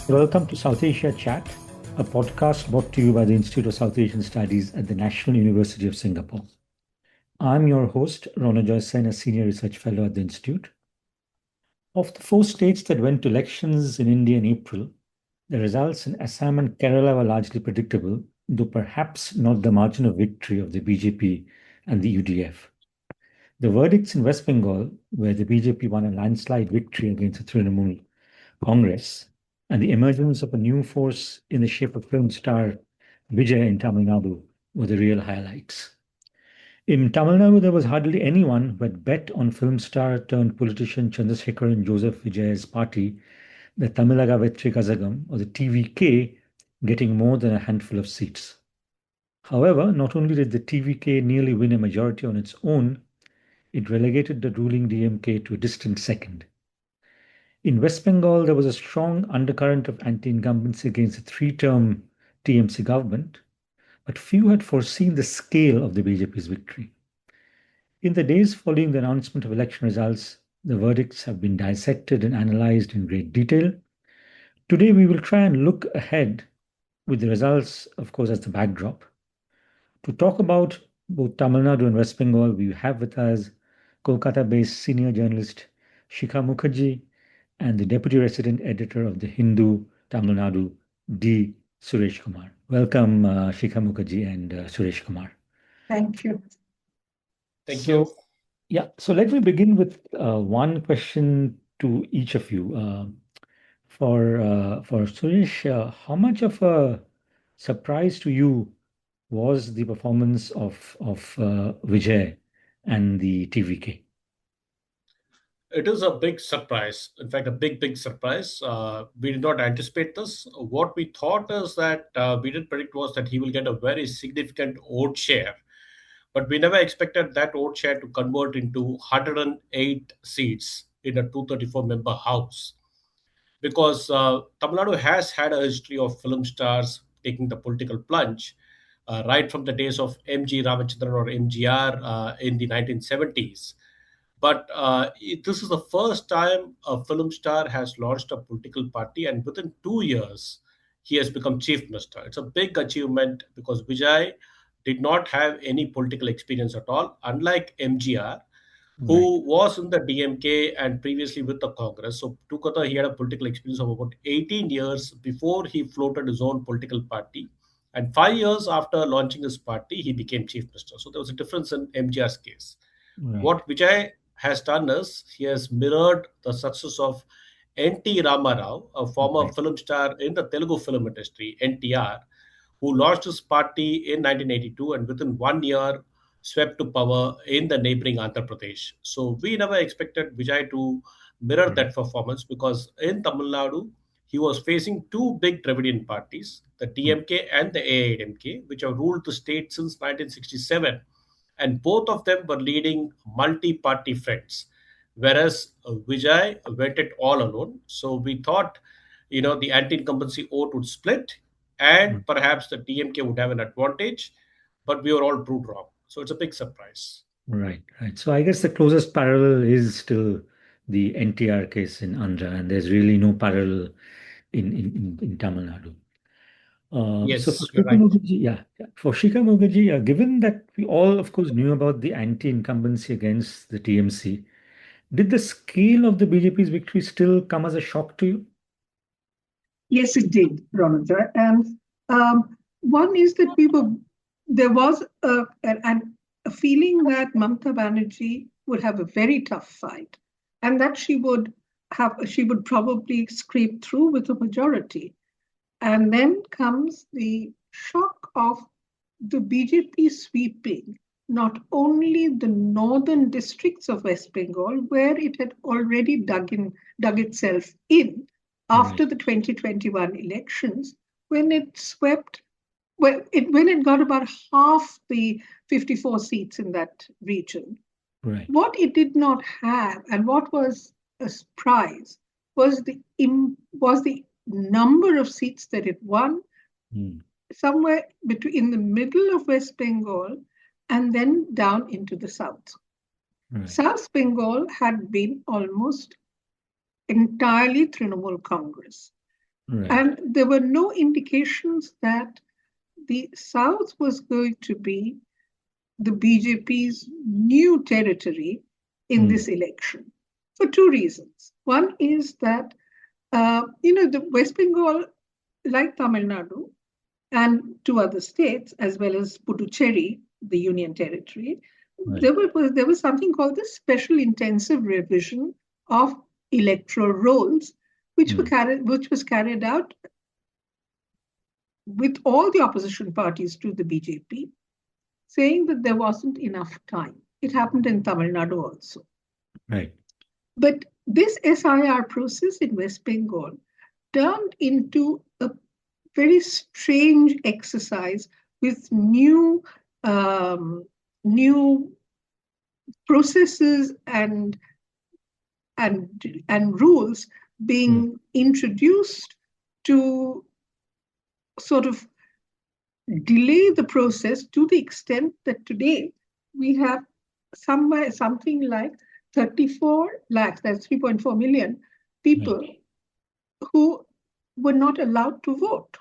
Welcome to South Asia Chat, a podcast brought to you by the Institute of South Asian Studies at the National University of Singapore. I'm your host, Ronojoy Sen, a senior research fellow at the Institute. Of the four states that went to elections in India in April, the results in Assam and Kerala were largely predictable, though perhaps not the margin of victory of the BJP and the UDF. The verdicts in West Bengal, where the BJP won a landslide victory against the Trinamool Congress, and the emergence of a new force in the shape of film star Vijay in Tamil Nadu were the real highlights. In Tamil Nadu, there was hardly anyone who had bet on film star turned politician Chandrasekharan Joseph Vijay's party, the Tamilaga Vetri Kazagam, or the TVK, getting more than a handful of seats. However, not only did the TVK nearly win a majority on its own, it relegated the ruling DMK to a distant second. In West Bengal, there was a strong undercurrent of anti incumbency against the three-term TMC government, but few had foreseen the scale of the BJP's victory. In the days following the announcement of election results, the verdicts have been dissected and analyzed in great detail. Today, we will try and look ahead with the results, of course, as the backdrop. To talk about both Tamil Nadu and West Bengal, we have with us Kolkata-based senior journalist Shikha Mukherjee and the deputy resident editor of the Hindu Tamil Nadu, D. Suresh Kumar. Welcome, Shikha Mukherjee and Suresh Kumar. Thank you. Thank you. So let me begin with one question to each of you. For Suresh, how much of a surprise to you was the performance of Vijay and the TVK? It is a big surprise. In fact, a big surprise. We did not anticipate this. What we thought is that we did predict was that he will get a very significant vote share. But we never expected that vote share to convert into 108 seats in a 234-member House. Because Tamil Nadu has had a history of film stars taking the political plunge, right from the days of M.G. Ramachandran or MGR in the 1970s. But this is the first time a film star has launched a political party, and within 2 years, he has become chief minister. It's a big achievement because Vijay did not have any political experience at all, unlike MGR, Right. who was in the DMK and previously with the Congress. So together, he had a political experience of about 18 years before he floated his own political party. And 5 years after launching his party, he became chief minister. So there was a difference in MGR's case. Right. What Vijay has done is he has mirrored the success of N.T. Ramarao, a former Right. film star in the Telugu film industry, NTR, who launched his party in 1982 and within 1 year swept to power in the neighboring Andhra Pradesh. So we never expected Vijay to mirror Right. that performance because in Tamil Nadu, he was facing two big Dravidian parties, the Right. DMK and the AIDMK, which have ruled the state since 1967, and both of them were leading multi-party fronts, whereas Vijay went it all alone. So we thought, the anti-incumbency vote would split, Right. and perhaps the DMK would have an advantage, but we were all proved wrong. So it's a big surprise. Right. Right. So I guess the closest parallel is still the NTR case in Andhra, and there's really no parallel in Tamil Nadu. So for Yes, you're Shikha right. Mukherjee, for Shikha Mukherjee, given that we all, of course, knew about the anti-incumbency against the TMC, did the scale of the BJP's victory still come as a shock to you? Yes, it did, Ronojoy. And one is that there was a feeling that Mamata Banerjee would have a very tough fight, and that she would probably scrape through with a majority. And then comes the shock of the BJP sweeping not only the northern districts of West Bengal, where it had already dug itself in Right. after the 2021 elections, when it swept, when it got about half the 54 seats in that region. Right. What it did not have, and what was a surprise, was the number of seats that it won Mm. somewhere between in the middle of West Bengal and then down into the south. Right. South Bengal had been almost entirely Trinamool Congress. Right. And there were no indications that the South was going to be the BJP's new territory in this election for two reasons. One is that, the West Bengal, like Tamil Nadu and two other states, as well as Puducherry, the Union Territory, Right. there was something called the Special Intensive Revision of Electoral Rolls, which was carried out with all the opposition parties to the BJP, saying that there wasn't enough time. It happened in Tamil Nadu also. Right. But this SIR process in West Bengal turned into a very strange exercise with new processes and rules being introduced to sort of delay the process to the extent that today we have something like 34 lakhs, that's 3.4 million people who were not allowed to vote.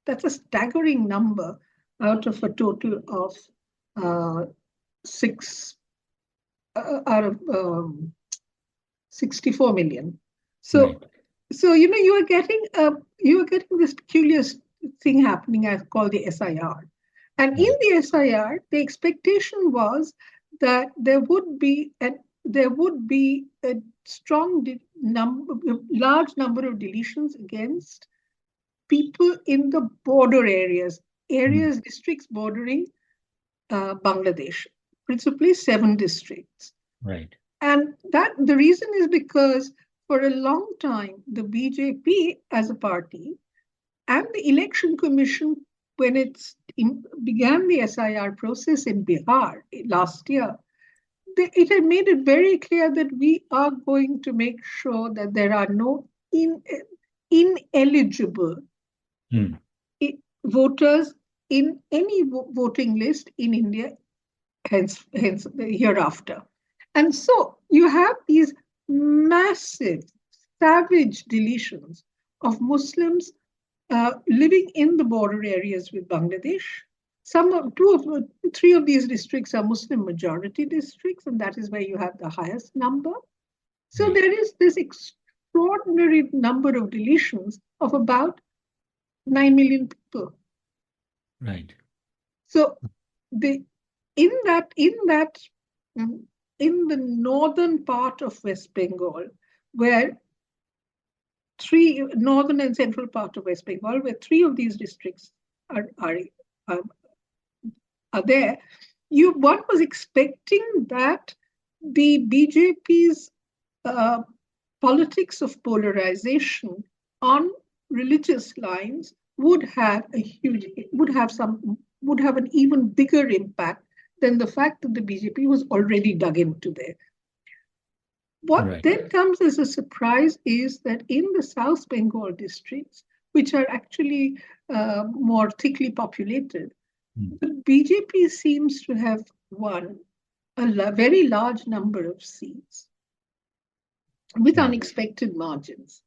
That's a staggering number out of a total of out of 64 million. So, you are getting this peculiar thing happening as called the SIR. And in the SIR, the expectation was that there would be a large number of deletions against people in the border areas, districts bordering Bangladesh, principally 7 districts. Right. And the reason is because for a long time, the BJP as a party and the Election Commission, when it began the SIR process in Bihar last year, it had made it very clear that we are going to make sure that there are no ineligible voters in any voting list in India, hence hereafter. And so you have these massive, savage deletions of Muslims living in the border areas with Bangladesh. Three of these districts are Muslim majority districts, and that is where you have the highest number. So there is this extraordinary number of deletions of about 9 million people. Right. So in the northern part of West Bengal, where northern and central part of West Bengal, where 3 of these districts are there, one was expecting that the BJP's politics of polarization on religious lines would have an even bigger impact than the fact that the BJP was already dug into there. What then comes as a surprise is that in the South Bengal districts, which are actually more thickly populated, the BJP seems to have won a very large number of seats with unexpected margins.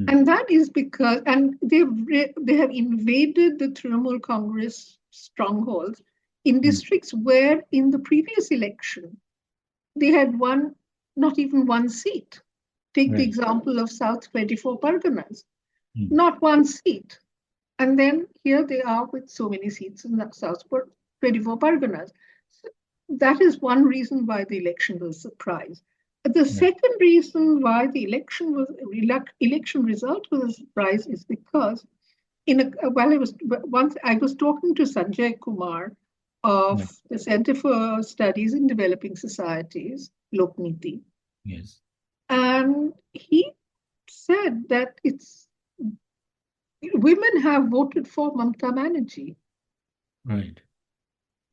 And that is because, and they have invaded the Trinamool Congress strongholds in districts where in the previous election, they had won not even one seat. Take the example of South 24 Parganas, not one seat. And then here they are with so many seats in the South 24 Parganas. So that is one reason why the election was a surprise. The second reason why the election result was a surprise is because once I was talking to Sanjay Kumar of the Center for Studies in Developing Societies, Lokniti. Yes. And he said that women have voted for Mamata Banerjee. Right.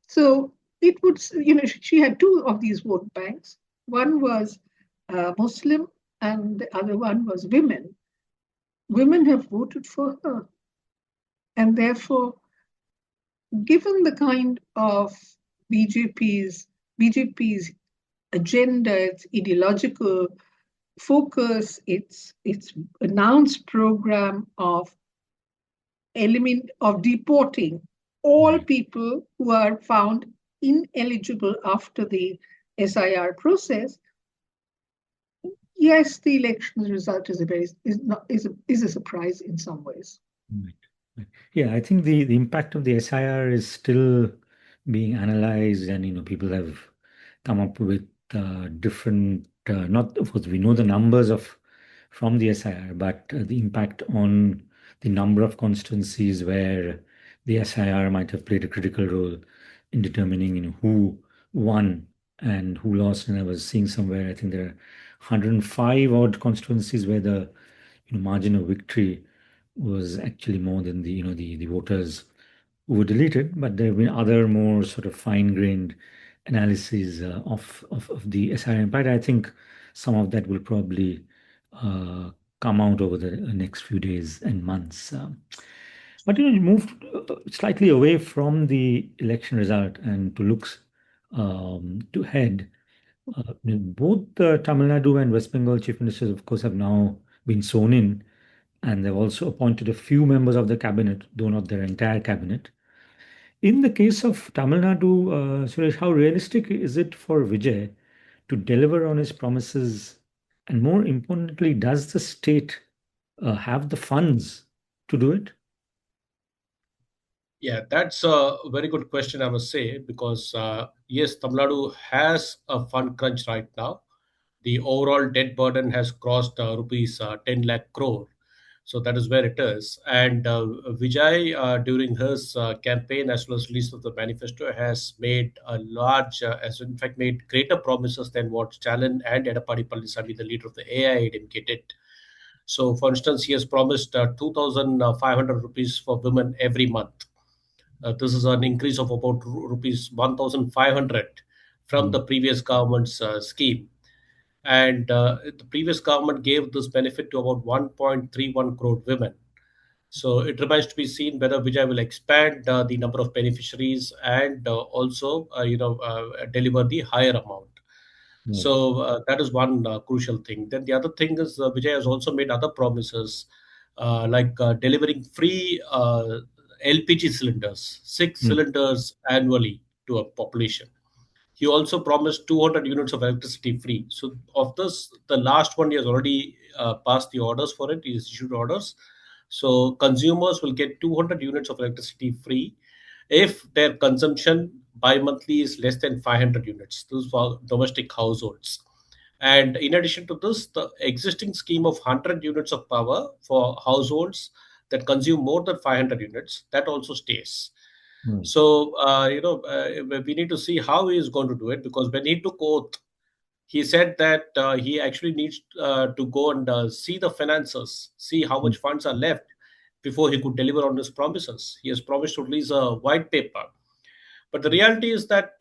So it would, she had 2 of these vote banks. One was Muslim and the other one was women. Women have voted for her. And therefore, given the kind of BJP's agenda, its ideological focus, its announced program of of deporting all Right. people who are found ineligible after the SIR process, yes, the election result is a very is not is a surprise in some ways. Right. Right. Yeah, I think the impact of the SIR is still being analyzed, and people have come up with different. Not, of course, we know the numbers of from the SIR, but the impact on the number of constituencies where the SIR might have played a critical role in determining, who won and who lost. And I was seeing somewhere, I think there are 105 odd constituencies where the margin of victory was actually more than the voters who were deleted. But there have been other more sort of fine-grained analyses of the SIR impact. I think some of that will probably uh, come out over the next few days and months. But you moved slightly away from the election result and to looks to head. Both Tamil Nadu and West Bengal chief ministers, of course, have now been sworn in, and they've also appointed a few members of the cabinet, though not their entire cabinet. In the case of Tamil Nadu, Suresh, how realistic is it for Vijay to deliver on his promises? And more importantly, does the state have the funds to do it? Yeah, that's a very good question, I must say, because yes, Tamil Nadu has a fund crunch right now. The overall debt burden has crossed rupees 10 lakh crore. So that is where it is. And Vijay, during his campaign as well as release of the manifesto, has made a large, has in fact made greater promises than what Stalin and Edapadi Palisamy, the leader of the AIADMK, did. So, for instance, he has promised 2,500 rupees for women every month. This is an increase of about rupees 1,500 from the Mm, previous government's scheme. And the previous government gave this benefit to about 1.31 crore women. So it remains to be seen whether Vijay will expand the number of beneficiaries and also, deliver the higher amount. right. So that is one crucial thing. Then the other thing is Vijay has also made other promises, like delivering free LPG cylinders, six Mm, cylinders annually to a population. He also promised 200 units of electricity free. So of this, the last one he has already passed the orders for it. He has issued orders. So consumers will get 200 units of electricity free if their consumption bi-monthly is less than 500 units. This is for domestic households. And in addition to this, the existing scheme of 100 units of power for households that consume more than 500 units, that also stays. right. So, we need to see how he is going to do it, because when he took oath, he said that he actually needs to go and see the finances, see how Mm, much funds are left before he could deliver on his promises. He has promised to release a white paper. But the reality is that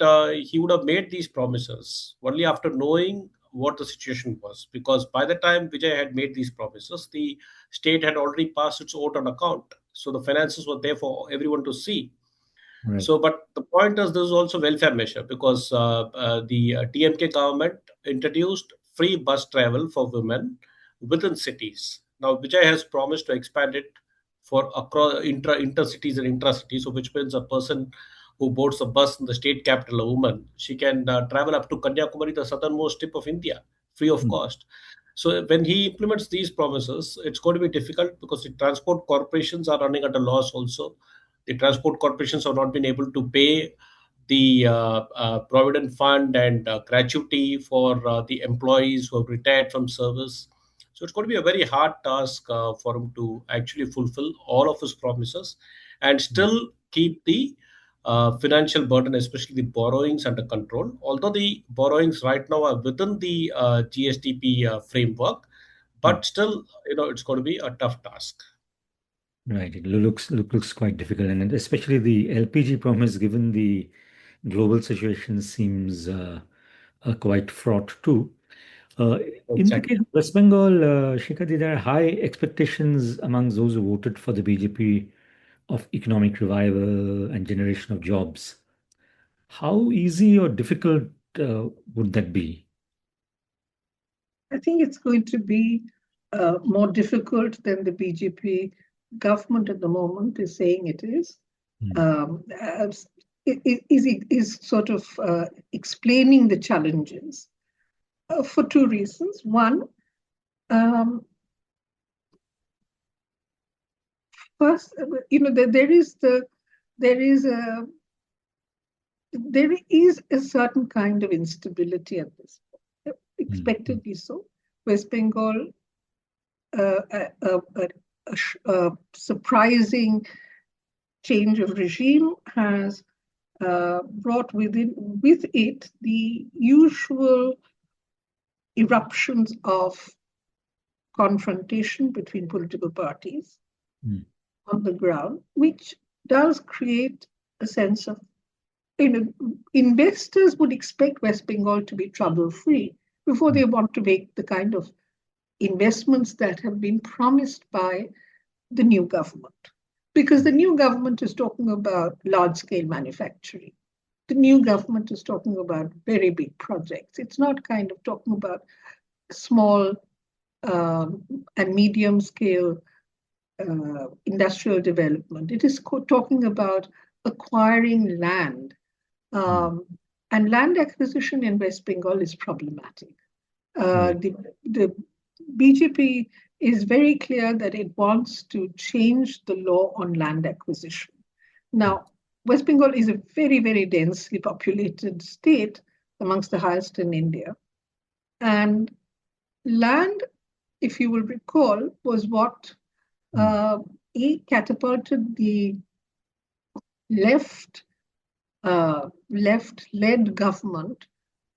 he would have made these promises only after knowing what the situation was. Because by the time Vijay had made these promises, the state had already passed its vote on account. So the finances were there for everyone to see. right. So, but the point is, this is also welfare measure, because the TMK government introduced free bus travel for women within cities. Now, Vijay has promised to expand it for across intercities and intra-cities, so which means a person who boards a bus in the state capital, a woman, she can travel up to Kanyakumari, the southernmost tip of India, free of Mm, cost. So when he implements these promises, it's going to be difficult, because the transport corporations are running under loss also. The transport corporations have not been able to pay the provident fund and gratuity for the employees who have retired from service. So it's going to be a very hard task for him to actually fulfill all of his promises and mm, still keep the financial burden, especially the borrowings, under control. Although the borrowings right now are within the GSTP framework, mm. but still, it's going to be a tough task. Right. It looks quite difficult, and especially the LPG promise, given the global situation, seems quite fraught too. Uh, in the case Exactly. of West Bengal, Shikha, there are high expectations among those who voted for the BJP of economic revival and generation of jobs. How easy or difficult would that be? I think it's going to be more difficult than the BJP government at the moment is saying it is, Mm. is sort of explaining the challenges for two reasons. One, um, first, there is there is a there is a certain kind of instability at this point, Mm. expectedly so. West Bengal, a surprising change of regime has brought with it the usual eruptions of confrontation between political parties Mm. on the ground, which does create a sense of, investors would expect West Bengal to be trouble-free before Mm. they want to make the kind of investments that have been promised by the new government. Because the new government is talking about large-scale manufacturing. The new government is talking about very big projects. It's not kind of talking about small and medium-scale industrial development. It is talking about acquiring land. Mm. And land acquisition in West Bengal is problematic. Right. The BJP is very clear that it wants to change the law on land acquisition. Mm. Now, West Bengal is a very, very densely populated state, amongst the highest in India. And land, if you will recall, was what Mm. catapulted the left left-led government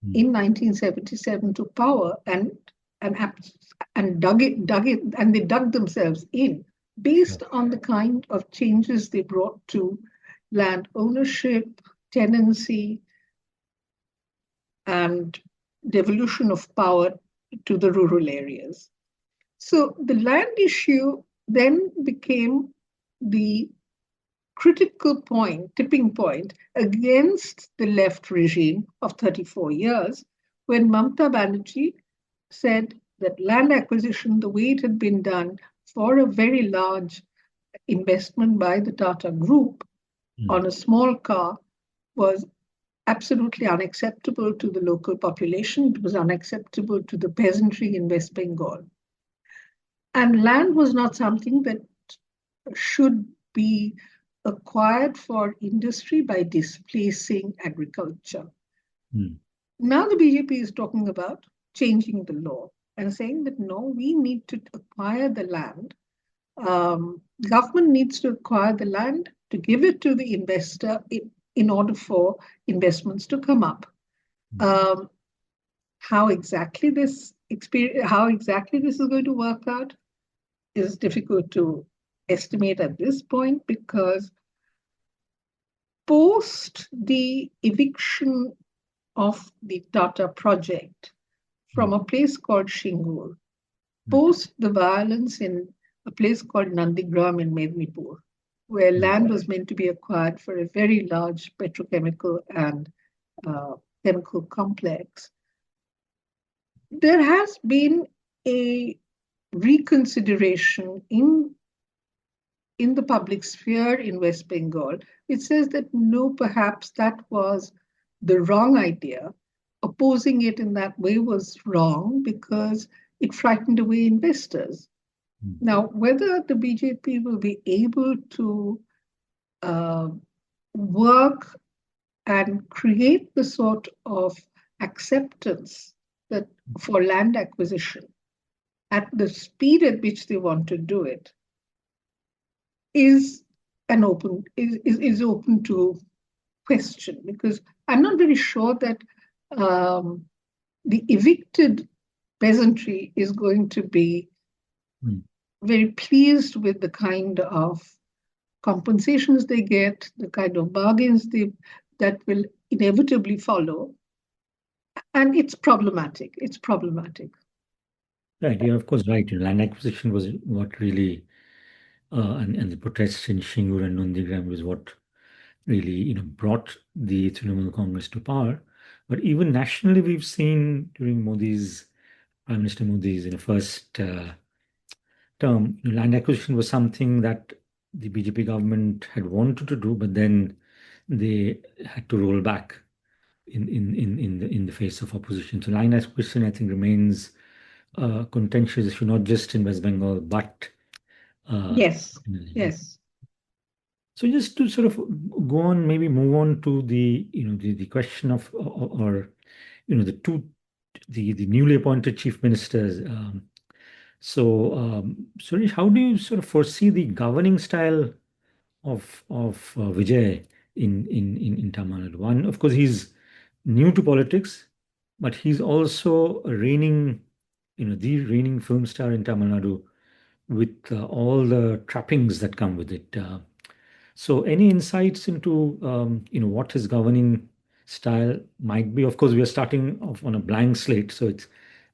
Mm. in 1977 to power, and dug it, and they dug themselves in Sure. based on the kind of changes they brought to land ownership, tenancy, and devolution of power to the rural areas. So the land issue then became the critical point, tipping point against the left regime of 34 years, when Mamata Banerjee said that land acquisition, the way it had been done for a very large investment by the Tata Group Mm. on a small car, was absolutely unacceptable to the local population. It was unacceptable to the peasantry in West Bengal. And land was not something that should be acquired for industry by displacing agriculture. Mm. Now the BJP is talking about changing the law and saying that no, we need to acquire the land. Government needs to acquire the land to give it to the investor in order for investments to come up. Mm. Um, how exactly this is going to work out is difficult to estimate at this point, because post the eviction of the Tata project from Mm. a place called Shingur, Right. post the violence in a place called Nandigram in Mednipur, where Mm. land was meant to be acquired for a very large petrochemical and chemical complex, there has been a reconsideration in the public sphere in West Bengal. It says that no, perhaps that was the wrong idea. Opposing it in that way was wrong because it frightened away investors. Mm. Now, whether the BJP will be able to uh, work and create the sort of acceptance that for land acquisition at the speed at which they want to do it is is open to question, because I'm not very sure that um, the evicted peasantry is going to be Mm. very pleased with the kind of compensations they get, the kind of bargains that will inevitably follow, and it's problematic. It's problematic. Right. You're of course right. Land acquisition was what really, and the protests in Shingur and Nundigram was what really, brought the Trinamool Congress to power. But even nationally, we've seen during Prime Minister Modi's, first term, land acquisition was something that the BJP government had wanted to do, but then they had to roll back in the face of opposition. So land acquisition, I think, remains a contentious issue, not just in West Bengal, but Yes, yeah. yes. So just to sort of go on, maybe move on to the question of or the two the newly appointed chief ministers. Suresh, how do you sort of foresee the governing style of Vijay in Tamil Nadu? One, of course, he's new to politics, but he's also a reigning, the reigning film star in Tamil Nadu with all the trappings that come with it. So, any insights into what his governing style might be? Of course, we are starting off on a blank slate, so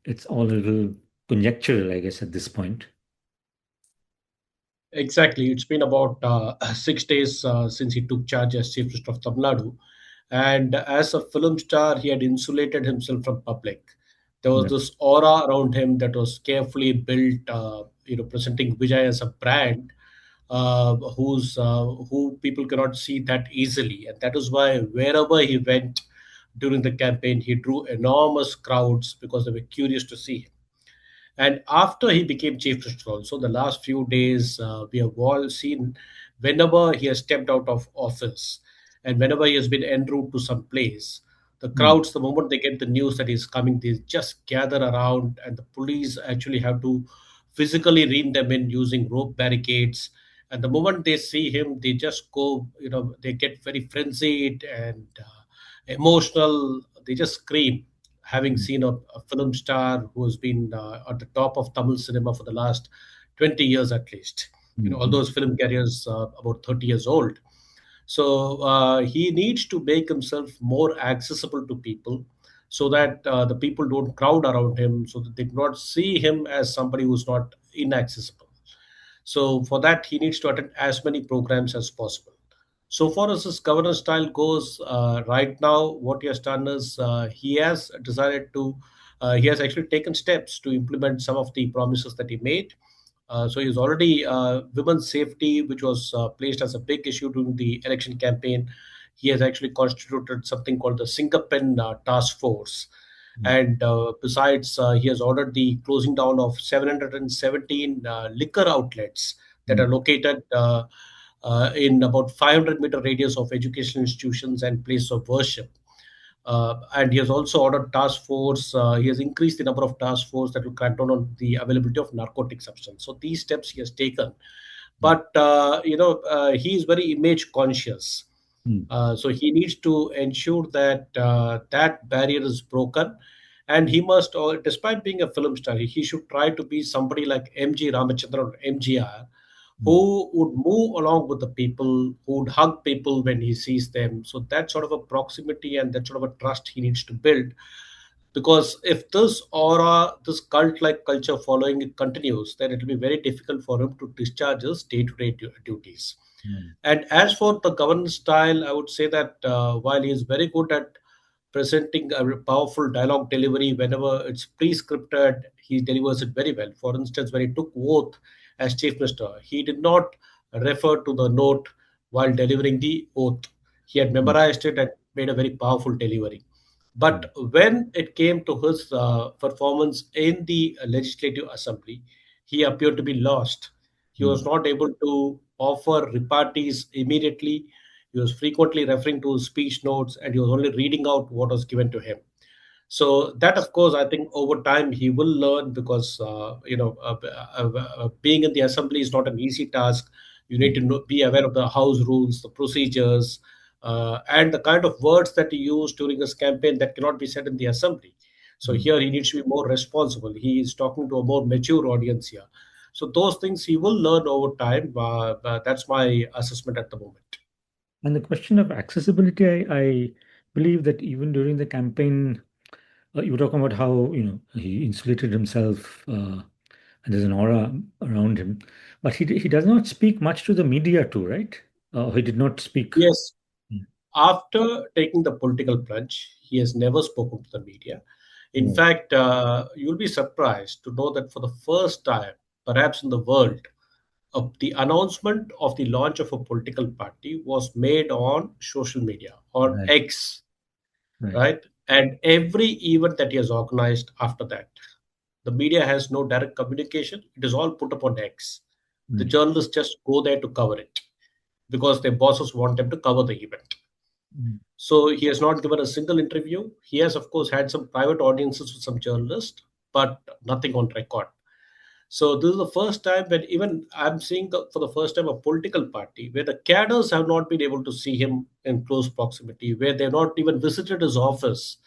it's all a little conjectural, I guess, at this point. Exactly. It's been about 6 days since he took charge as Chief Minister of Tamil Nadu. And as a film star, he had insulated himself from public. There was Yeah. this aura around him that was carefully built, presenting Vijay as a brand who people cannot see that easily. And that is why wherever he went during the campaign, he drew enormous crowds because they were curious to see him. And after he became chief minister, also the last few days, we have all seen whenever he has stepped out of office and whenever he has been en route to some place, the Mm, crowds, the moment they get the news that he's coming, they just gather around, and the police actually have to physically rein them in using rope barricades. And the moment they see him, they just go, they get very frenzied and emotional. They just scream, having mm, seen a film star who has been at the top of Tamil cinema for the last 20 years at least. mm, Although his film career is about 30 years old. So he needs to make himself more accessible to people so that the people don't crowd around him, so that they do not see him as somebody who's not inaccessible. So for that, he needs to attend as many programs as possible. So far as his governance style goes, right now, what he has done is he has actually taken steps to implement some of the promises that he made. So he's already women's safety, which was placed as a big issue during the election campaign. He has actually constituted something called the Singapen Task Force. mm, And besides, he has ordered the closing down of 717 liquor outlets that are mm, located in about 500-meter radius of educational institutions and places of worship. And he has also ordered task force. He has increased the number of task force that will crack down on the availability of narcotic substance. So these steps he has taken, mm, but he is very image conscious. mm, So he needs to ensure that that barrier is broken, and he must, despite being a film star, he should try to be somebody like MG Ramachandran or MGR, mm, who would move along with the people, who would hug people when he sees them. So that sort of a proximity and that sort of a trust he needs to build. Because if this aura, this cult-like culture following it continues, then it will be very difficult for him to discharge his day-to-day duties. mm, And as for the governance style, I would say that while he is very good at presenting a powerful dialogue delivery whenever it's pre-scripted, he delivers it very well. For instance, when he took oath as chief minister, he did not refer to the note while delivering the oath. He had mm, memorized it and made a very powerful delivery. mm, But when it came to his performance in the legislative assembly, he appeared to be lost. He mm, was not able to offer repartees immediately. He was frequently referring to his speech notes, and he was only reading out what was given to him. So that, of course, I think over time he will learn, because being in the assembly is not an easy task. You need mm, to be aware of the house rules, the procedures, and the kind of words that he used during his campaign that cannot be said in the assembly. So mm. here he needs to be more responsible. He is talking to a more mature audience here. So those things he will learn over time. That's my assessment at the moment. And the question of accessibility, I believe that even during the campaign, you were talking about how he insulated himself, and there's an aura around him, but he does not speak much to the media too, right? He did not speak. Yes, Mm. after taking the political plunge, he has never spoken to the media. In Oh, fact, you'll be surprised to know that for the first time, perhaps in the world, the announcement of the launch of a political party was made on social media, on Right. X, Right. right? And every event that he has organized after that, the media has no direct communication. It is all put up on X. The Right. journalists just go there to cover it because their bosses want them to cover the event. Mm. So he has not given a single interview. He has, of course, had some private audiences with some journalists, but nothing on record. So this is the first time when even I'm seeing for the first time a political party where the cadres have not been able to see him in close proximity, where they've not even visited his office,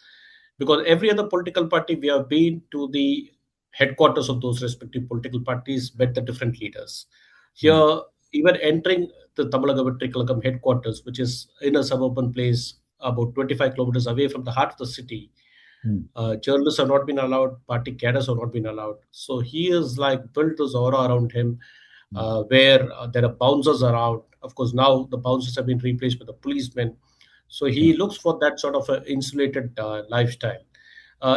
because every other political party we have been to the headquarters of those respective political parties, met the different leaders. Mm. Here, even entering the Tamalaga Vetricalagam headquarters, which is in a suburban place about 25 kilometers away from the heart of the city, Mm. journalists have not been allowed, party cadres have not been allowed. So he is like built this aura around him, Mm. where there are bouncers around. Of course, now the bouncers have been replaced by the policemen. So he Sure. looks for that sort of a insulated lifestyle.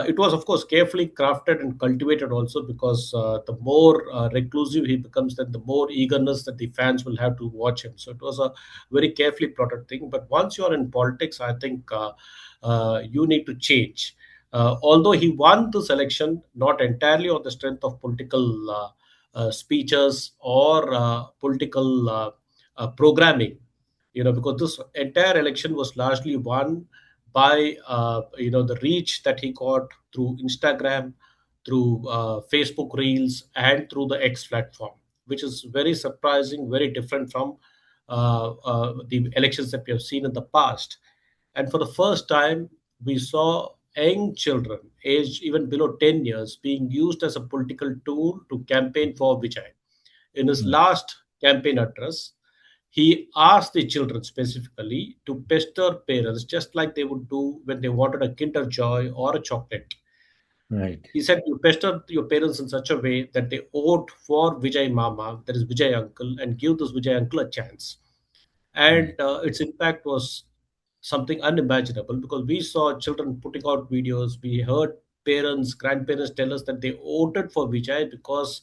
It was, of course, carefully crafted and cultivated also because the more reclusive he becomes, then the more eagerness that the fans will have to watch him. So it was a very carefully plotted thing. But once you are in politics, I think you need to change. Although he won this election not entirely on the strength of political speeches or political programming, because this entire election was largely won by the reach that he got through Instagram, through Facebook Reels, and through the X platform, which is very surprising, very different from the elections that we have seen in the past. And for the first time, we saw young children, aged even below 10 years, being used as a political tool to campaign for Vijay. In his Right. last campaign address, he asked the children specifically to pester parents just like they would do when they wanted a Kinder Joy or a chocolate. Right. He said, you pester your parents in such a way that they vote for Vijay Mama, that is Vijay Uncle, and give this Vijay Uncle a chance. And Right. its impact was something unimaginable because we saw children putting out videos. We heard parents, grandparents tell us that they voted for Vijay because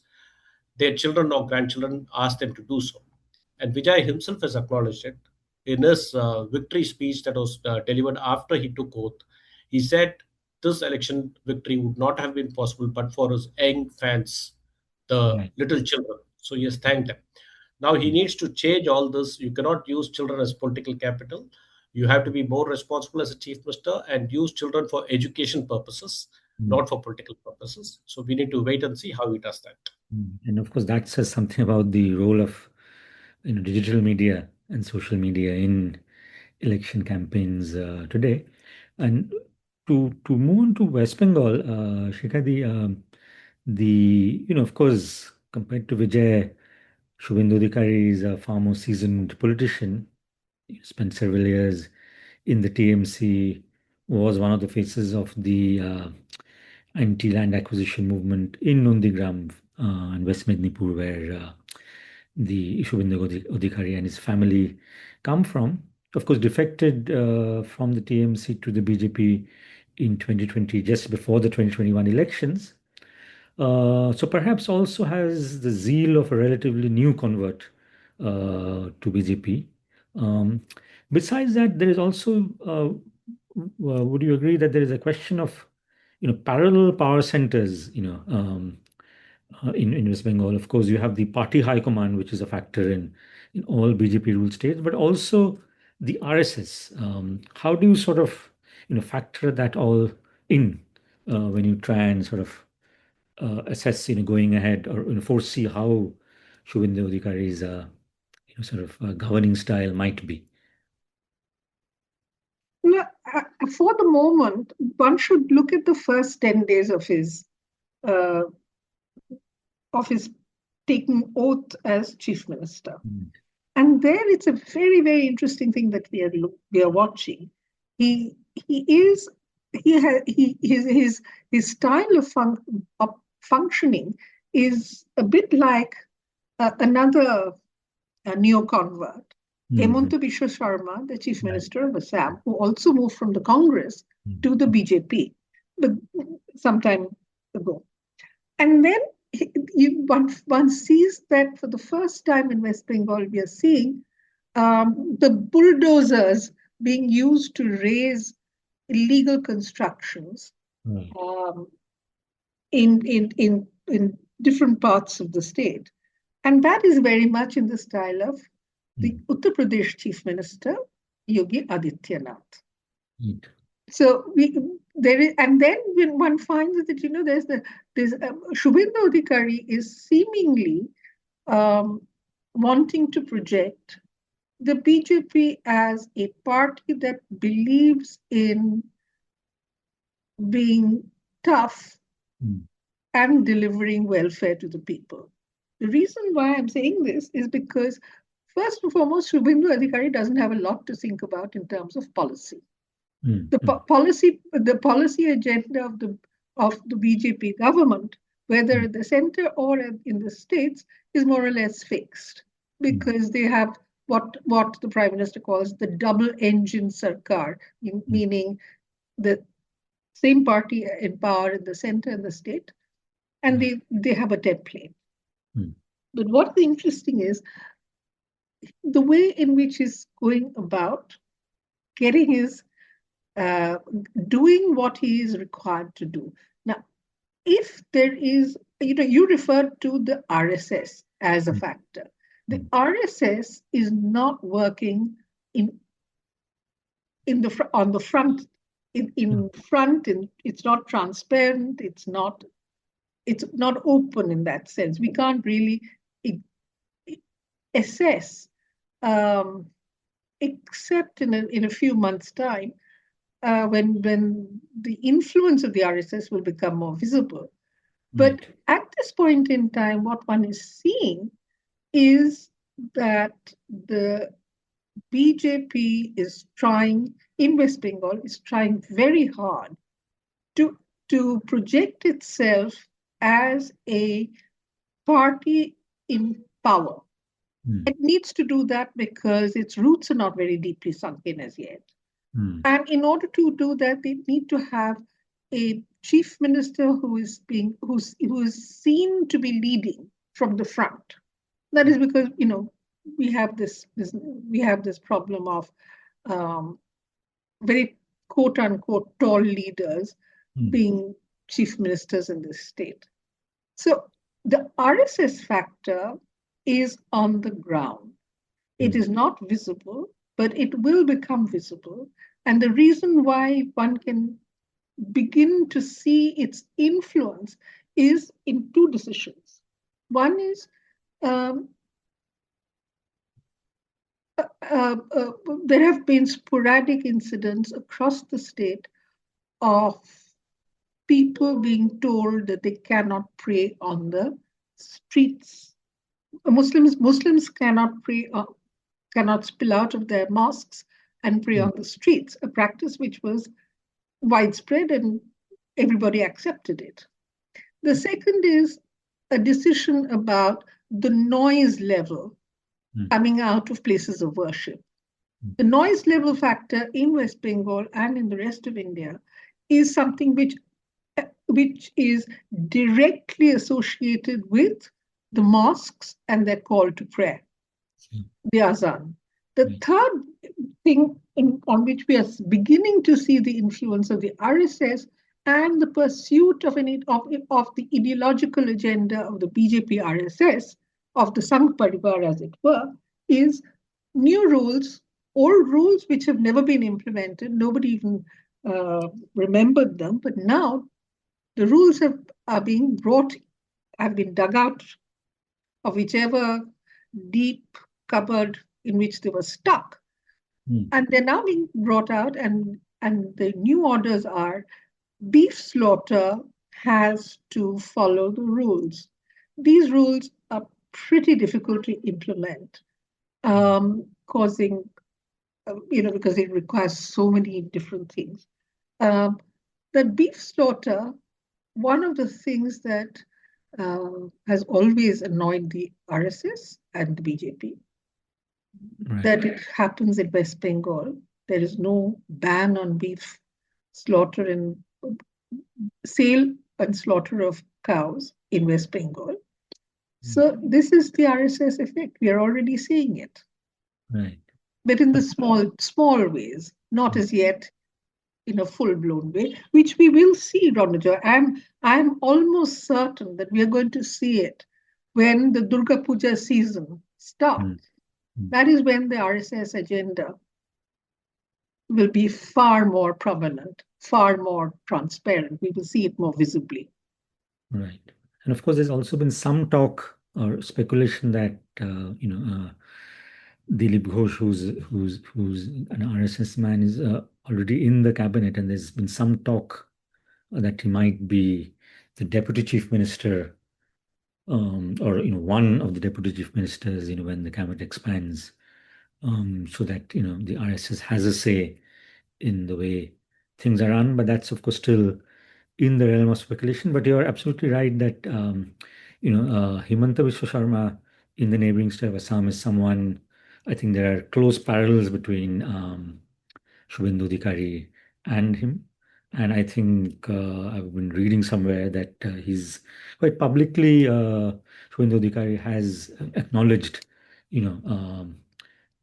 their children or grandchildren asked them to do so. And Vijay himself has acknowledged it in his victory speech that was delivered after he took oath. He said this election victory would not have been possible but for his young fans, the Right. little children. So he has thanked them. Now he Mm. needs to change all this. You cannot use children as political capital. You have to be more responsible as a chief minister and use children for education purposes, Mm. not for political purposes. So we need to wait and see how he does that. Mm. And of course, that says something about the role of digital media and social media in election campaigns today. And to move on to West Bengal, Shikha, the of course, compared to Vijay, Shubhendu Adhikari is a far more seasoned politician. He spent several years in the TMC, was one of the faces of the anti-land acquisition movement in Nondigram and West Mednipur, where the Shubhendu Adhikari and his family come from. Of course, defected from the TMC to the BJP in 2020, just before the 2021 elections. So perhaps also has the zeal of a relatively new convert to BJP. Um, Besides that, there is also, would you agree that there is a question of, parallel power centers, in West Bengal? Of course, you have the party high command, which is a factor in all BJP ruled states, but also the RSS. How do you sort of, factor that all in when you try and sort of assess, going ahead, or foresee how Shubhendu Adhikari's, sort of governing style might be? No, for the moment, one should look at the first 10 days uh, of his taking oath as chief minister. Mm. And there it's a very, very interesting thing that we are watching. He he is his style of functioning is a bit like another neo-convert, Mhm. Hemanta Biswa Sharma, the chief Right. minister of Assam, who also moved from the Congress Mm. to the BJP, but some time ago. And then one sees that for the first time in West Bengal, we are seeing the bulldozers being used to raise illegal constructions um, in different parts of the state. And that is very much in the style of the Uttar Pradesh Chief Minister, Yogi Adityanath. So there is, and then when one finds that there's Shubhendu Adhikari is seemingly wanting to project the BJP as a party that believes in being tough and delivering welfare to the people. The reason why I'm saying this is because, first and foremost, Shubhendu Adhikari doesn't have a lot to think about in terms of policy. The policy agenda of the BJP government, whether at the center or in the states, is more or less fixed, because they have what the Prime Minister calls the double engine sarkar, meaning the same party in power in the center and the state, and they have a template. But what's interesting is the way in which he's going about getting his doing what he is required to do. Now, if there is, you referred to the RSS as a factor. The RSS is not working on the front. It's not transparent. It's not open in that sense. We can't really assess, except in a few months' time, when the influence of the RSS will become more visible. But at this point in time, what one is seeing is that the BJP is trying, in West Bengal, is trying very hard to project itself as a party in power. It needs to do that because its roots are not very deeply sunk in as yet. And in order to do that, they need to have a chief minister who is seen to be leading from the front. That is because we have this problem of very quote unquote tall leaders being chief ministers in this state. So the RSS factor is on the ground. It is not visible, but it will become visible. And the reason why one can begin to see its influence is in two decisions. One is there have been sporadic incidents across the state of people being told that they cannot pray on the streets. Muslims cannot pray, cannot spill out of their mosques and pray on the streets, a practice which was widespread and everybody accepted it. The second is a decision about the noise level coming out of places of worship. The noise level factor in West Bengal and in the rest of India is something which is directly associated with the mosques and their call to prayer, the azan. The third thing on which we are beginning to see the influence of the RSS and the pursuit of the ideological agenda of the BJP RSS, of the Sangh Parivar as it were, is new rules, old rules which have never been implemented. Nobody even remembered them, but now the rules have been dug out of whichever deep cupboard in which they were stuck. And they're now being brought out, and the new orders are beef slaughter has to follow the rules. These rules are pretty difficult to implement, causing, because it requires so many different things. The beef slaughter, one of the things that has always annoyed the RSS and the BJP, that it happens in West Bengal. There is no ban on beef slaughter and sale and slaughter of cows in West Bengal. So this is the RSS effect. We are already seeing it, Right. but in the small ways, not as yet in a full-blown way, which we will see, Ronojoy. I'm almost certain that we are going to see it when the Durga Puja season Mm. starts. Mm. That is when the RSS agenda will be far more prominent, far more transparent. We will see it more visibly. Right. And of course, there's also been some talk or speculation that Dilip Ghosh, who's an RSS man, is already in the cabinet, and there's been some talk that he might be the deputy chief minister, or one of the deputy chief ministers, when the cabinet expands, so that the RSS has a say in the way things are run. But that's of course still in the realm of speculation. But you're absolutely right that Himanta Biswa Sharma in the neighboring state of Assam is someone. I think there are close parallels between Shubhendu Adhikari and him. And I think I've been reading somewhere that he's quite publicly, Shubhendu Adhikari has acknowledged, you know, um,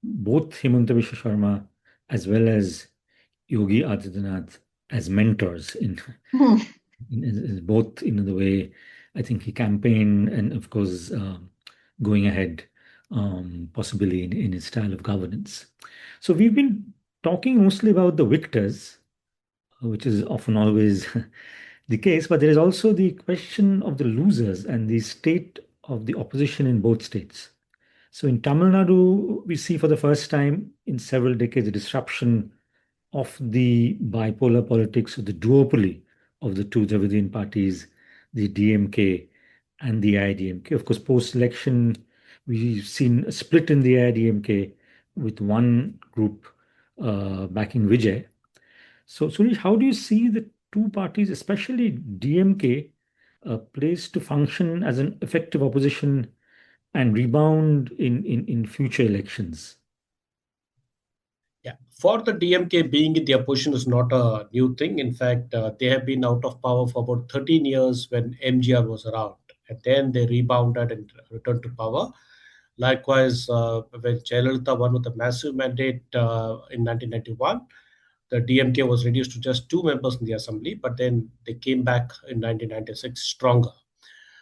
both Himanta Biswa Sharma as well as Yogi Adityanath as mentors Hmm. in both the way I think he campaigned, and of course going ahead, possibly in his style of governance. So we've been talking mostly about the victors, which is often always the case, but there is also the question of the losers and the state of the opposition in both states. So in Tamil Nadu, we see for the first time in several decades a disruption of the bipolar politics, of the duopoly of the two Dravidian parties, the DMK and the AIDMK. Of course, post-election, we've seen a split in the AIDMK with one group backing Vijay. So, Suresh, how do you see the two parties, especially DMK, placed to function as an effective opposition and rebound in future elections? Yeah, for the DMK, being in the opposition is not a new thing. In fact, they have been out of power for about 13 years when MGR was around, and then they rebounded and returned to power. Likewise, when Jayalalitha won with a massive mandate in 1991, the DMK was reduced to just two members in the assembly, but then they came back in 1996 stronger.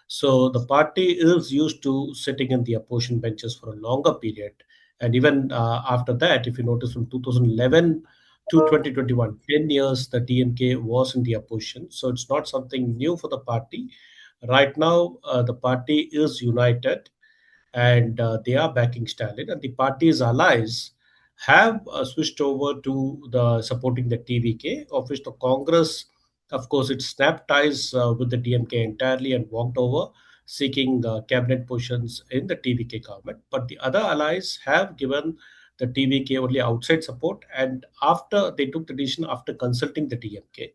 So the party is used to sitting in the opposition benches for a longer period. And even after that, if you notice from 2011 to 2021, 10 years, the DMK was in the opposition. So it's not something new for the party. Right now, the party is united and they are backing Stalin, and the party's allies have switched over to the supporting the TVK, of which the Congress, of course, it snapped ties with the DMK entirely and walked over, seeking cabinet positions in the TVK government. But the other allies have given the TVK only outside support, and after they took the decision after consulting the DMK.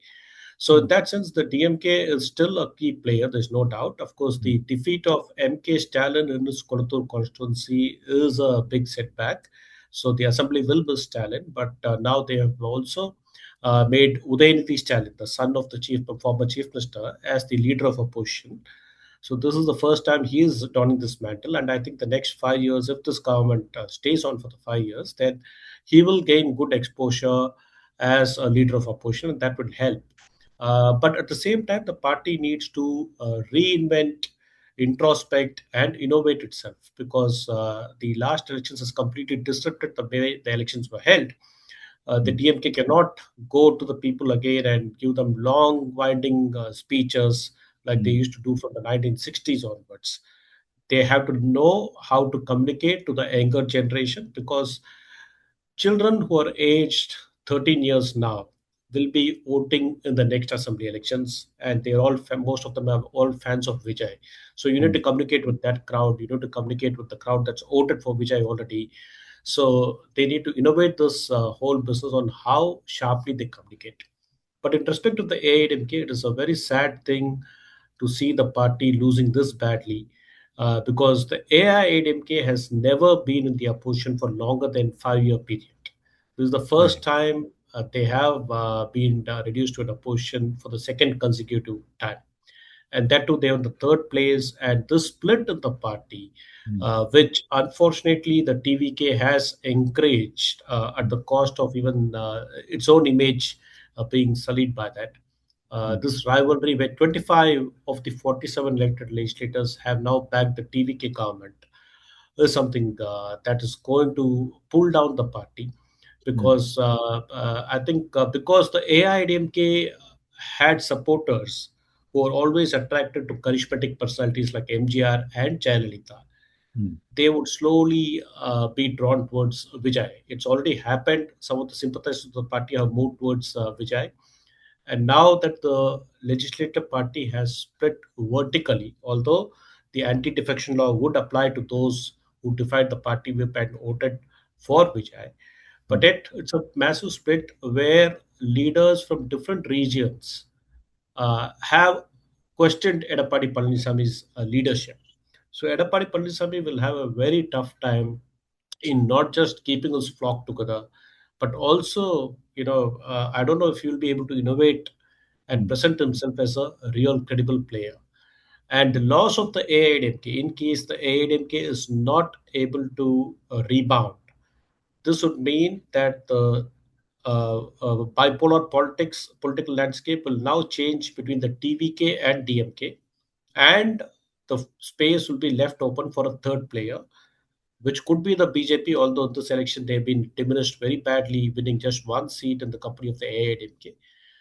So in that sense, the DMK is still a key player. There's no doubt. Of course, the defeat of MK Stalin in his Kolattur constituency is a big setback. So the assembly will be Stalin, but now they have also made Udayanidhi Stalin, the son of the former chief minister, as the leader of opposition. So this is the first time he is donning this mantle, and I think the next 5 years, if this government stays on for the 5 years, then he will gain good exposure as a leader of opposition, and that will help. But at the same time, the party needs to reinvent, introspect, and innovate itself because the last elections has completely disrupted the way the elections were held. The DMK cannot go to the people again and give them long, winding speeches like they used to do from the 1960s onwards. They have to know how to communicate to the younger generation because children who are aged 13 years now will be voting in the next assembly elections, and they're all most of them are all fans of Vijay. So you need to communicate with that crowd. You need to communicate with the crowd that's voted for Vijay already. So they need to innovate this whole business on how sharply they communicate. But in respect to the AIDMK, it is a very sad thing to see the party losing this badly because the AIADMK has never been in the opposition for longer than 5 year period. This is the first Right. time they have been reduced to an opposition for the second consecutive time. and that too they are in the third place. And this split in the party, mm, which unfortunately the TVK has encouraged at the cost of even its own image being sullied by that. mm, This rivalry, where 25 of the 47 elected legislators have now backed the TVK government, is something that is going to pull down the party, mm, because I think because the AIDMK had supporters who are always attracted to charismatic personalities like MGR and Jayalalitha, mm, they would slowly be drawn towards Vijay. It's already happened. Some of the sympathizers of the party have moved towards Vijay. And now that the legislative party has split vertically, although the anti defection law would apply to those who defied the party whip and voted for Vijay, but mm, yet it's a massive split where leaders from different regions have questioned Edapadi Palanisami's leadership. So Edapadi Palanisamy will have a very tough time in not just keeping his flock together, but also, I don't know if he'll be able to innovate and mm, present himself as a real credible player. And the loss of the AIDMK, in case the AIDMK is not able to rebound, this would mean that the bipolar political landscape will now change between the TVK and DMK, and the space will be left open for a third player, which could be the BJP, although this election they've been diminished very badly, winning just one seat in the company of the AIDMK.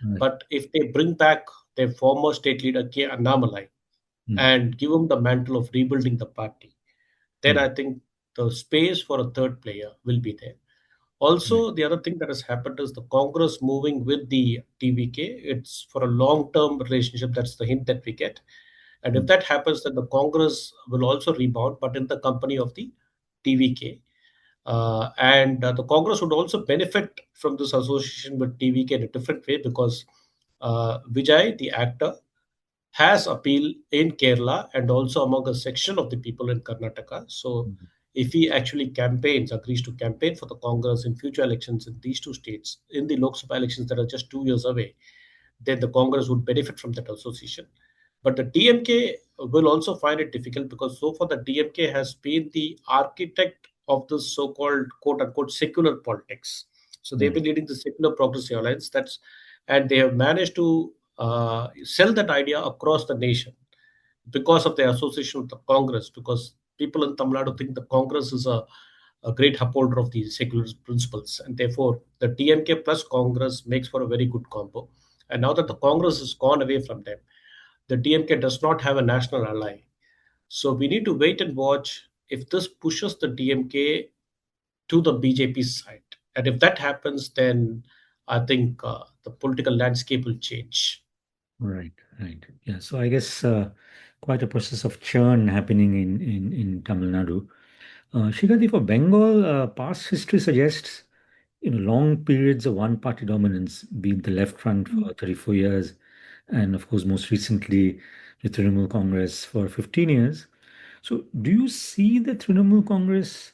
right, But if they bring back their former state leader K. Annamalai mm, and give him the mantle of rebuilding the party, then mm, I think the space for a third player will be there. right, Also, the other thing that has happened is the Congress moving with the TVK. It's for a long term relationship. That's the hint that we get. And if mm, that happens, then the Congress will also rebound, but in the company of the TVK. And the Congress would also benefit from this association with TVK in a different way, because Vijay, the actor, has appeal in Kerala and also among a section of the people in Karnataka. So, mm, if he actually agrees to campaign for the Congress in future elections in these two states, in the Lok Sabha elections that are just 2 years away, then the Congress would benefit from that association. But the DMK will also find it difficult, because so far the DMK has been the architect of this so-called quote unquote secular politics. So they've right, been leading the secular progressive alliance. And they have managed to sell that idea across the nation because of their association with the Congress. Because people in Tamil Nadu think the Congress is a great upholder of these secular principles, and therefore the DMK plus Congress makes for a very good combo. And now that the Congress has gone away from them, the DMK does not have a national ally. So we need to wait and watch if this pushes the DMK to the BJP side. And if that happens, then I think the political landscape will change. right, right. Yeah. So I guess quite a process of churn happening in Tamil Nadu. Shikha, for Bengal, past history suggests long periods of one-party dominance, be it the left front for 34 years, and of course, most recently, the Trinamool Congress for 15 years. So, do you see the Trinamool Congress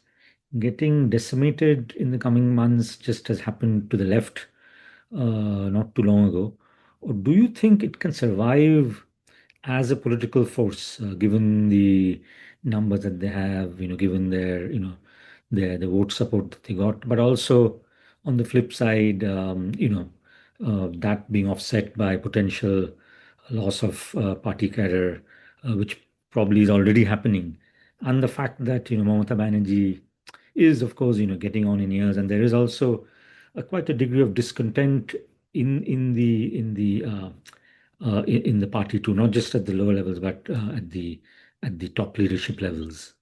getting decimated in the coming months, just as happened to the left not too long ago? Or do you think it can survive as a political force, given the numbers that they have, given their, their the vote support that they got, but also on the flip side, that being offset by potential loss of party cadre, which probably is already happening, and the fact that Mamata Banerjee is, of course, getting on in years, and there is also quite a degree of discontent in the party too, not just at the lower levels, but at the top leadership levels.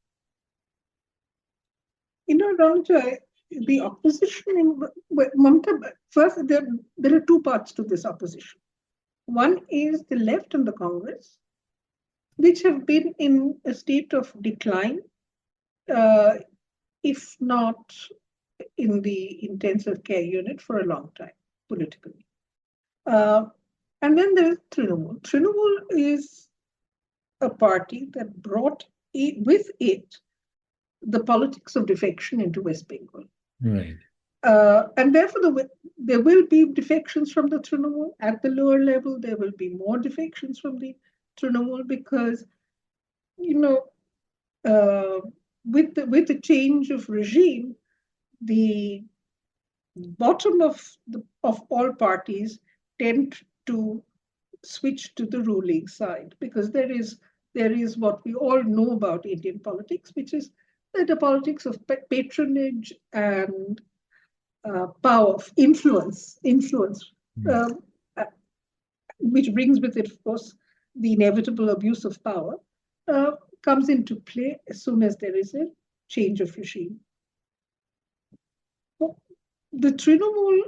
Ranjay, the opposition Mamata, first there are two parts to this opposition. One is the left and the Congress, which have been in a state of decline, uh, if not in the intensive care unit for a long time politically. Uh, and then there's Trinamool. Trinamool is a party that brought with it the politics of defection into West Bengal. Right. And therefore, there will be defections from the Trinamool. At the lower level, there will be more defections from the Trinamool because, you know, with the change of regime, the bottom of all parties tend to switch to the ruling side because there is what we all know about Indian politics, which is the politics of patronage and power, influence, um, uh, which brings with it, of course, the inevitable abuse of power, uh, comes into play as soon as there is a change of regime. The Trinamool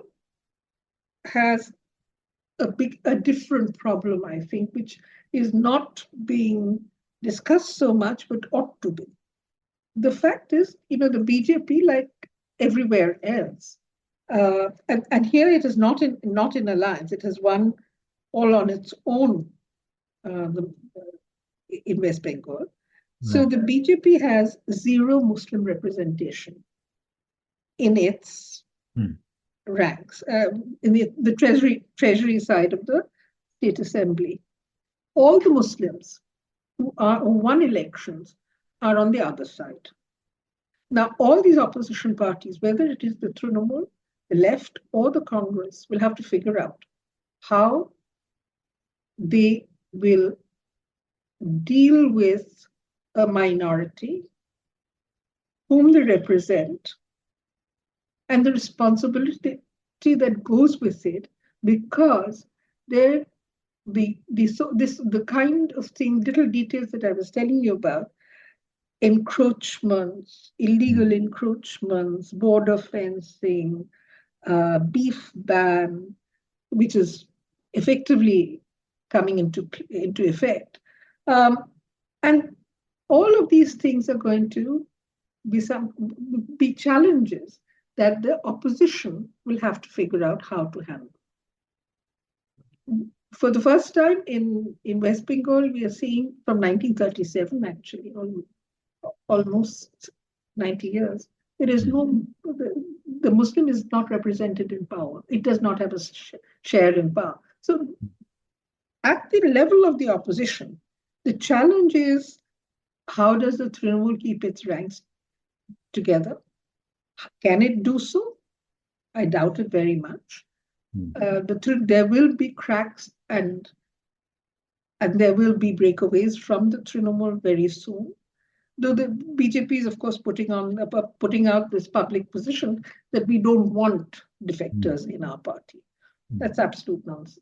has a different problem, I think, which is not being discussed so much, but ought to be. The fact is, the BJP, like everywhere else, and here it is not in alliance. It has won all on its own in West Bengal. So Right. the BJP has zero Muslim representation in its ranks, in the treasury side of the state assembly. All the Muslims who won elections are on the other side. Now, all these opposition parties, whether it is the Trinamool, the left, or the Congress, will have to figure out how they will deal with a minority whom they represent and the responsibility that goes with it, because they're the kind of thing, little details that I was telling you about, encroachments, illegal encroachments, border fencing, beef ban, which is effectively coming into effect. And all of these things are going to be challenges that the opposition will have to figure out how to handle. For the first time in West Bengal, we are seeing from 1937, actually, almost 90 years, there is the Muslim is not represented in power. It does not have a share in power. So at the level of the opposition, the challenge is, how does the Trinamool keep its ranks together? Can it do so? I doubt it very much. There will be cracks and there will be breakaways from the Trinamool very soon. Though the BJP is, of course, putting out this public position that we don't want defectors in our party. That's absolute nonsense.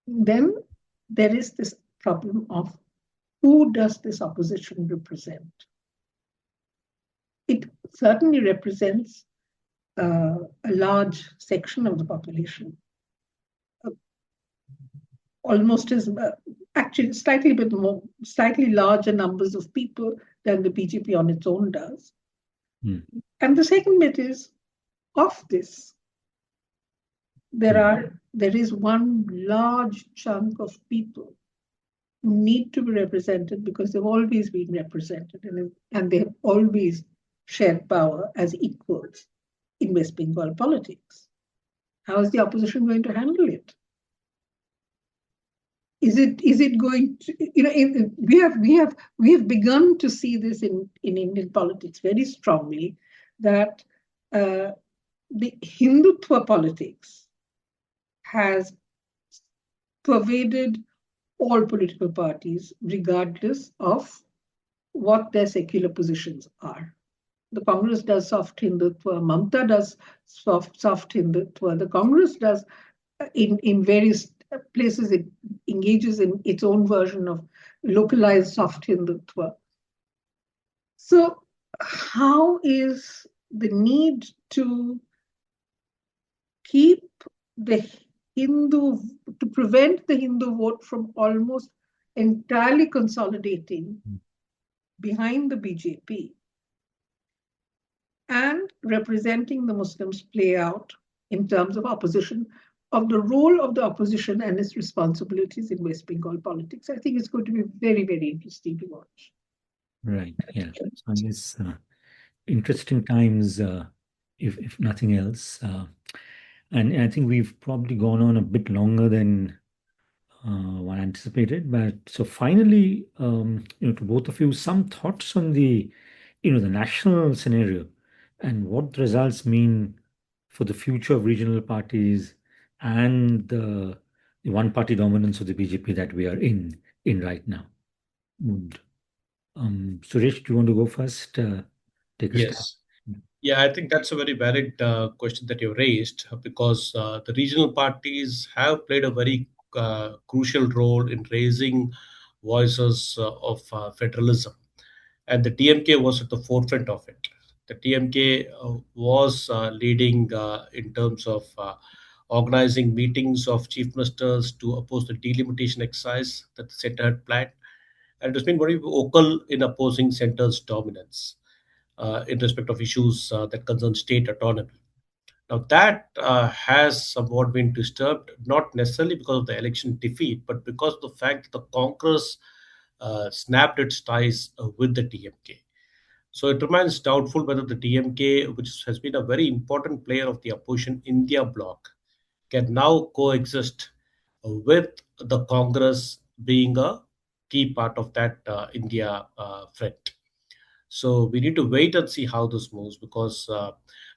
Then there is this problem of who does this opposition represent? It certainly represents a large section of the population, almost as actually slightly larger numbers of people than the BJP on its own does. And the second bit is, of this, there is one large chunk of people who need to be represented because they've always been represented and they have always shared power as equals in West Bengal politics. How is the opposition going to handle it? Is it going to, we have begun to see this in Indian politics very strongly, that the Hindutva politics has pervaded all political parties, regardless of what their secular positions are. The Congress does soft Hindutva, Mamta does soft Hindutva, the Congress does in various places, it engages in its own version of localized soft Hindutva. So how is the need to keep the to prevent the Hindu vote from almost entirely consolidating behind the BJP and representing the Muslims play out in terms of opposition, of the role of the opposition and its responsibilities in West Bengal politics? I think it's going to be very, very interesting to watch. Right. Yeah. So I guess interesting times, if nothing else. And I think we've probably gone on a bit longer than one anticipated. But so finally, to both of you, some thoughts on the national scenario and what the results mean for the future of regional parties and the one-party dominance of the BJP that we are in right now. Would Suresh, do you want to go first? Take a stab. Yes. Yeah, I think that's a very valid question that you raised because the regional parties have played a very crucial role in raising voices of federalism, and the TMK was at the forefront of it. The TMK was leading in terms of organizing meetings of chief ministers to oppose the delimitation exercise that the center had planned, and it has been very vocal in opposing center's dominance in respect of issues that concern state autonomy. Now, that has somewhat been disturbed, not necessarily because of the election defeat, but because of the fact that the Congress snapped its ties with the DMK. So it remains doubtful whether the DMK, which has been a very important player of the opposition India bloc, can now coexist with the Congress being a key part of that India front. So we need to wait and see how this moves because,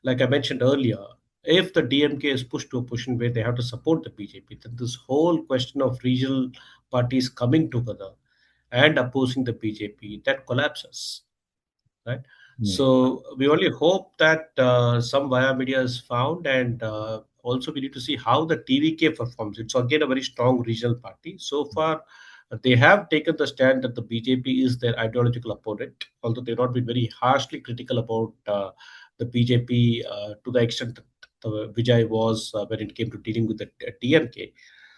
like I mentioned earlier, if the DMK is pushed to a position where they have to support the BJP, then this whole question of regional parties coming together and opposing the BJP that collapses, right? Right. So we only hope that some via media is found, and also we need to see how the TVK performs. It's again a very strong regional party. So far, they have taken the stand that the BJP is their ideological opponent, although they've not been very harshly critical about the BJP to the extent that Vijay was when it came to dealing with the TMK.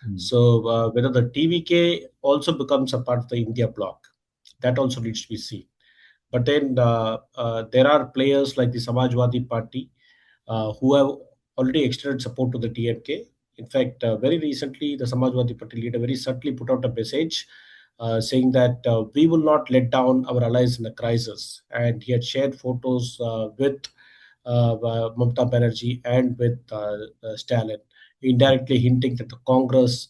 Mm. So whether the TVK also becomes a part of the India bloc, that also needs to be seen. But then there are players like the Samajwadi Party who have already extended support to the DMK. In fact, very recently, the Samajwadi Party leader very subtly put out a message saying that we will not let down our allies in a crisis. And he had shared photos with Mamata Banerjee and with Stalin, indirectly hinting that the Congress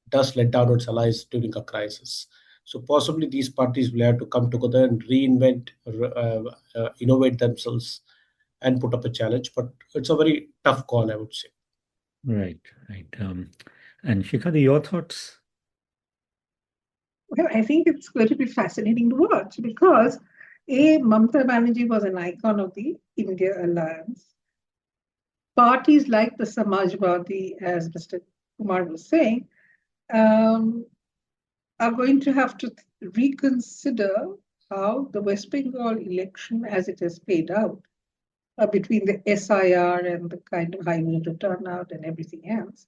does let down its allies during a crisis. So possibly these parties will have to come together and reinvent, innovate themselves, and put up a challenge. But it's a very tough call, I would say. Right, right. And Shikha, your thoughts? Well, I think it's going to be fascinating to watch because Mamata Banerjee was an icon of the India alliance. Parties like the Samajwadi, as Mr. Kumar was saying, um, are going to have to reconsider how the West Bengal election, as it has played out, between the SIR and the kind of high voter turnout and everything else,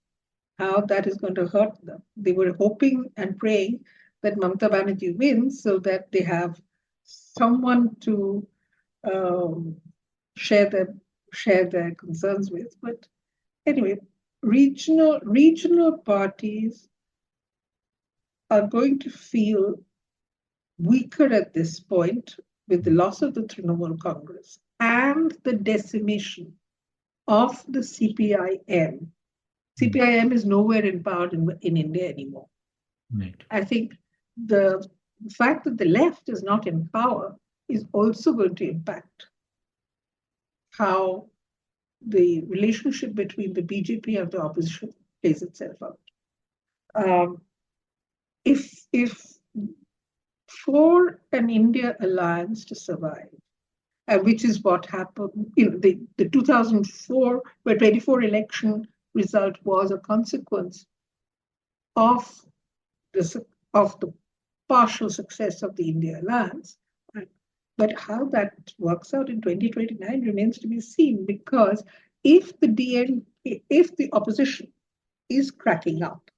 how that is going to hurt them. They were hoping and praying that Mamata Banerjee wins so that they have someone to um, share their concerns with. But anyway, regional parties are going to feel weaker at this point with the loss of the Trinamool Congress and the decimation of the CPIM. CPIM is nowhere in power in India anymore. Right. I think the fact that the left is not in power is also going to impact how the relationship between the BJP and the opposition plays itself out. If for an India alliance to survive, which is what happened, the 2004 where 24 election result was a consequence of the partial success of the India alliance. But how that works out in 2029 remains to be seen, because if the opposition is cracking up,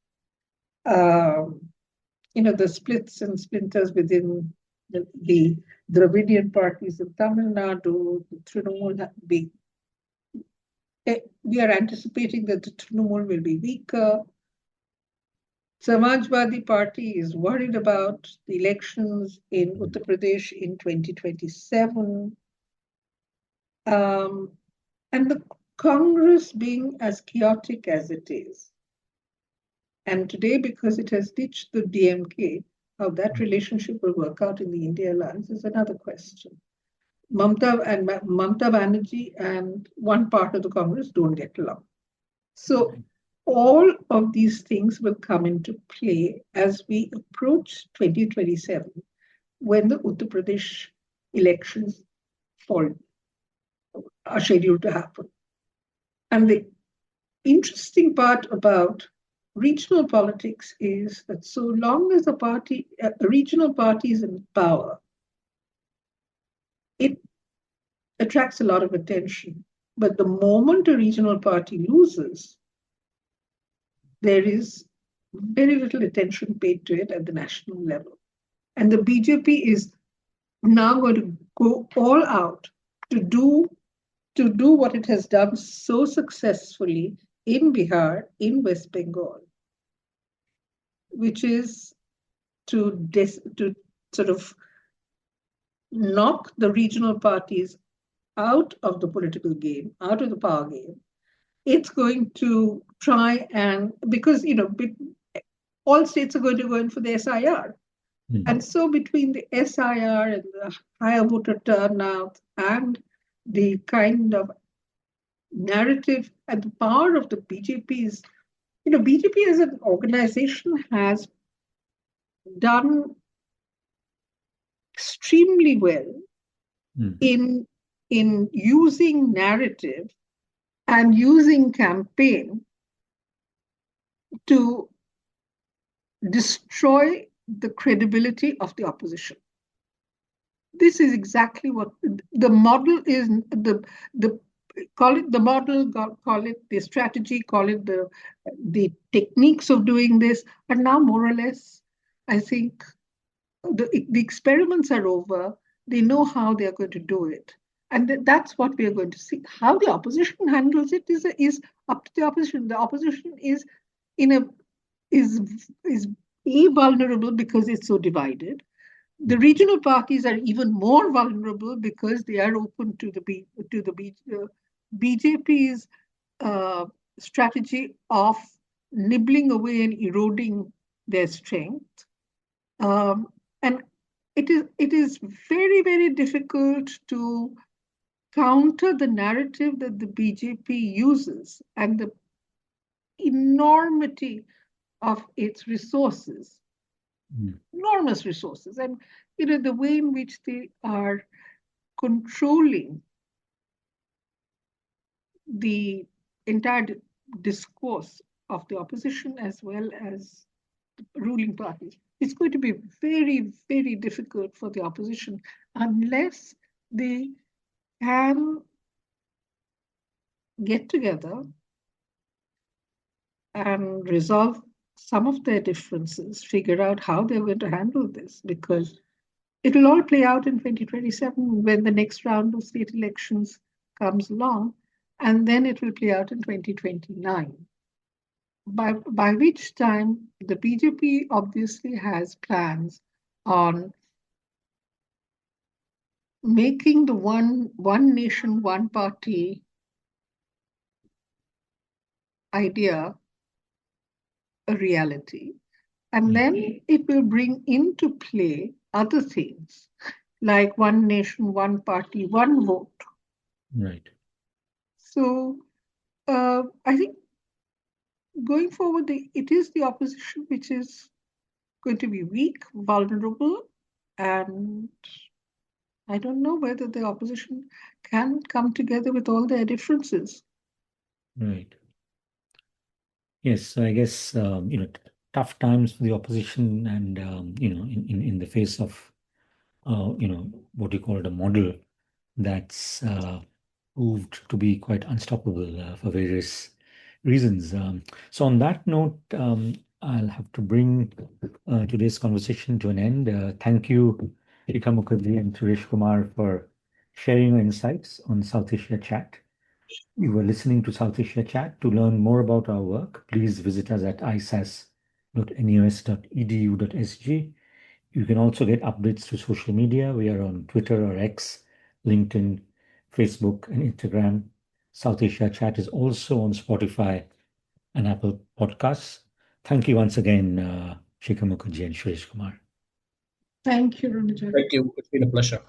the splits and splinters within the Dravidian parties in Tamil Nadu, the Trinamool, we are anticipating that the Trinamool will be weaker. Samajwadi Party is worried about the elections in Uttar Pradesh in 2027. And the Congress being as chaotic as it is, And today, because it has ditched the DMK, how that relationship will work out in the India alliance is another question. Mamta Banerjee and one part of the Congress don't get along. So all of these things will come into play as we approach 2027, when the Uttar Pradesh elections are scheduled to happen. And the interesting part about regional politics is that so long as a regional party is in power, it attracts a lot of attention. But the moment a regional party loses, there is very little attention paid to it at the national level. And the BJP is now going to go all out to do what it has done so successfully in Bihar, in West Bengal, which is to sort of knock the regional parties out of the political game, out of the power game. It's going to try and, because, all states are going to go in for the SIR. And so between the SIR and the higher voter turnout and the kind of narrative and the power of the BJP is, BJP as an organization has done extremely well in using narrative and using campaign to destroy the credibility of the opposition. This is exactly what the model is. Call it the model, call it the strategy, call it the techniques of doing this, are now more or less, I think, the experiments are over. They know how they are going to do it. And that's what we are going to see. How the opposition handles it is up to the opposition. The opposition is vulnerable because it's so divided. The regional parties are even more vulnerable because they are open to the BJP's strategy of nibbling away and eroding their strength. And it is very, very difficult to counter the narrative that the BJP uses and the enormity of its resources, enormous resources, and the way in which they are controlling the entire discourse of the opposition as well as the ruling parties. It's going to be very, very difficult for the opposition unless they can get together and resolve some of their differences, figure out how they're going to handle this, because it will all play out in 2027 when the next round of state elections comes along, and then it will play out in 2029. By which time the BJP obviously has plans on making the one nation, one party idea a reality. And then it will bring into play other things like one nation, one party, one vote. Right. So I think going forward, it is the opposition which is going to be weak, vulnerable, and I don't know whether the opposition can come together with all their differences. Right. Yes, so I guess tough times for the opposition, and in the face of what you call it, a model that's proved to be quite unstoppable for various reasons. So on that note, I'll have to bring today's conversation to an end. Thank you, Shikha Mukherjee and Suresh Kumar, for sharing your insights on South Asia Chat. You were listening to South Asia Chat. To learn more about our work, please visit us at isas.nus.edu.sg. You can also get updates through social media. We are on Twitter or X, LinkedIn, Facebook, and Instagram. South Asia Chat is also on Spotify and Apple Podcasts. Thank you once again, Shikha Mukherjee and Suresh Kumar. Thank you, Ronojoy. Thank you. It's been a pleasure.